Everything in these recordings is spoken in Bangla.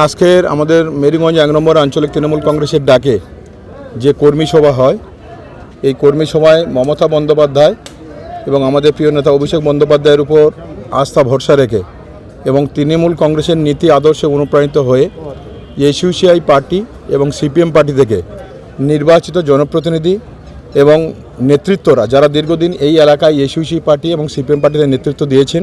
আজকের আমাদের মেরিগঞ্জ 1 নম্বর আঞ্চলিক তৃণমূল কংগ্রেসের ডাকে যে কর্মী সভা হয়, এই কর্মী সভায় মমতা বন্দ্যোপাধ্যায় এবং আমাদের প্রিয় নেতা অভিষেক বন্দ্যোপাধ্যায়ের উপর আস্থা ভরসা রেখে এবং তৃণমূল কংগ্রেসের নীতি আদর্শে অনুপ্রাণিত হয়ে এসইউসিআই পার্টি এবং সিপিএম পার্টি থেকে নির্বাচিত জনপ্রতিনিধি এবং নেতৃত্বরা যারা দীর্ঘদিন এই এলাকায় এসইউসি পার্টি এবং সিপিএম পার্টিতে নেতৃত্ব দিয়েছেন,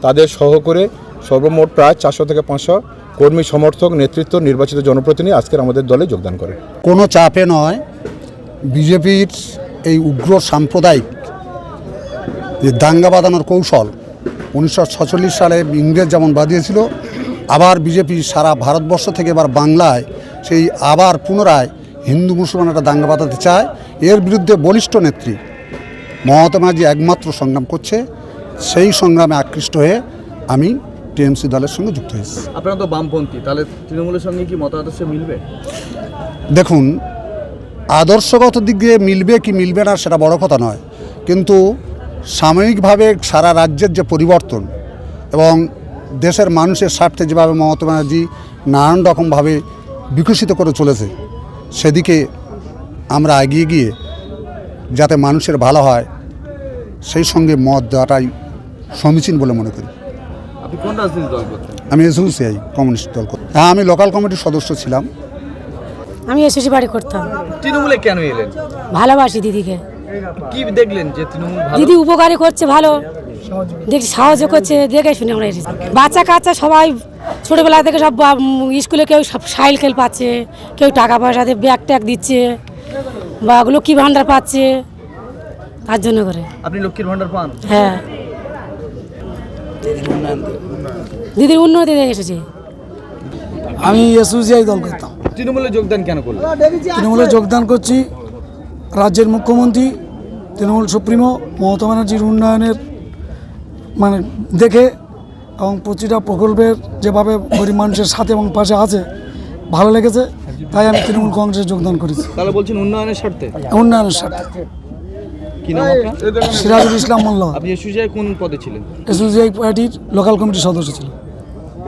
তাদের সহ করে সর্বমোট প্রায় 400 থেকে 500 কর্মী সমর্থক নেতৃত্ব নির্বাচিত জনপ্রতিনিধি আজকের আমাদের দলে যোগদান করে। কোনো চাপে নয়, বিজেপির এই উগ্র সাম্প্রদায়িক যে দাঙ্গা বাঁধানোর কৌশল 1946 সালে ইংরেজ যেমন বাঁধিয়েছিল, আবার বিজেপি সারা ভারতবর্ষ থেকে এবার বাংলায় সেই আবার পুনরায় হিন্দু মুসলমান একটা দাঙ্গা বাঁধাতে চায়। এর বিরুদ্ধে বলিষ্ঠ নেত্রী মমতা ব্যানার্জি একমাত্র সংগ্রাম করছে। সেই সংগ্রামে আকৃষ্ট হয়ে আমি টিএমসি দলের সঙ্গে যুক্ত হয়েছি। আপনারা তো বামপন্থী, তাহলে তৃণমূলের সঙ্গে কি মতাদর্শ মিলবে? দেখুন, আদর্শগত দিক দিয়ে মিলবে কি মিলবে না সেটা বড় কথা নয়, কিন্তু সাময়িকভাবে সারা রাজ্যের যে পরিবর্তন এবং দেশের মানুষের স্বার্থে যেভাবে মমতা ব্যানার্জি নানান রকমভাবে বিকশিত করে চলেছে, সেদিকে আমরা এগিয়ে গিয়ে যাতে মানুষের ভালো হয় সেই সঙ্গে মত দেওয়াটাই সমীচীন বলে মনে করি। আপনি কোন রাজনৈতিক দল করছেন? আমি এসইউসিআই কমিউনিস্ট দল করি। হ্যাঁ, আমি লোকাল কমিটির সদস্য ছিলাম। আমি এসএসসি বাড়ি করতাম। তৃণমূলে কেন এলেন? ভালোবাসি দিদিকে। কি দেখলেন যে তৃণমূল ভালো? দিদি উপকারী করছে, ভালো দেখি সাহায্য করছে, দেখে শুনে আমরা এসেছি। বাচ্চা কাচ্চা সবাই ছোটোবেলা থেকে সব স্কুলে কেউ সব সাইকেল পাচ্ছে, কেউ টাকা পয়সা দিয়ে ব্যাগ ট্যাগ দিচ্ছে বা লক্ষ্মী ভাণ্ডার পাচ্ছে, তার জন্য করে। আপনি লক্ষ্মীর ভাণ্ডার পান? হ্যাঁ, দিদির উন্নতি দেখে এসেছি। আমি এসইউসিআই দল করতাম। তৃণমূলে যোগদান কেন করলেন? তৃণমূলে যোগদান করছি রাজ্যের মুখ্যমন্ত্রী তৃণমূল সুপ্রিমো মমতা ব্যানার্জির উন্নয়নের দেখে এবং প্রতিটা প্রকল্পের যেভাবে গরিব মানুষের সাথে এবং পাশে আছে, ভালো লেগেছে, তাই আমি তৃণমূল কংগ্রেসে যোগদান করেছি। তাহলে বলছেন উন্নয়নের স্বার্থে? উন্নয়নের স্বার্থে। কি নাম আপনার? সিরাজুল ইসলাম মোল্লা। আপনি এসইউসিআই কোন পদে ছিলেন? এসইউসিআই পার্টির লোকাল কমিটির সদস্য ছিল।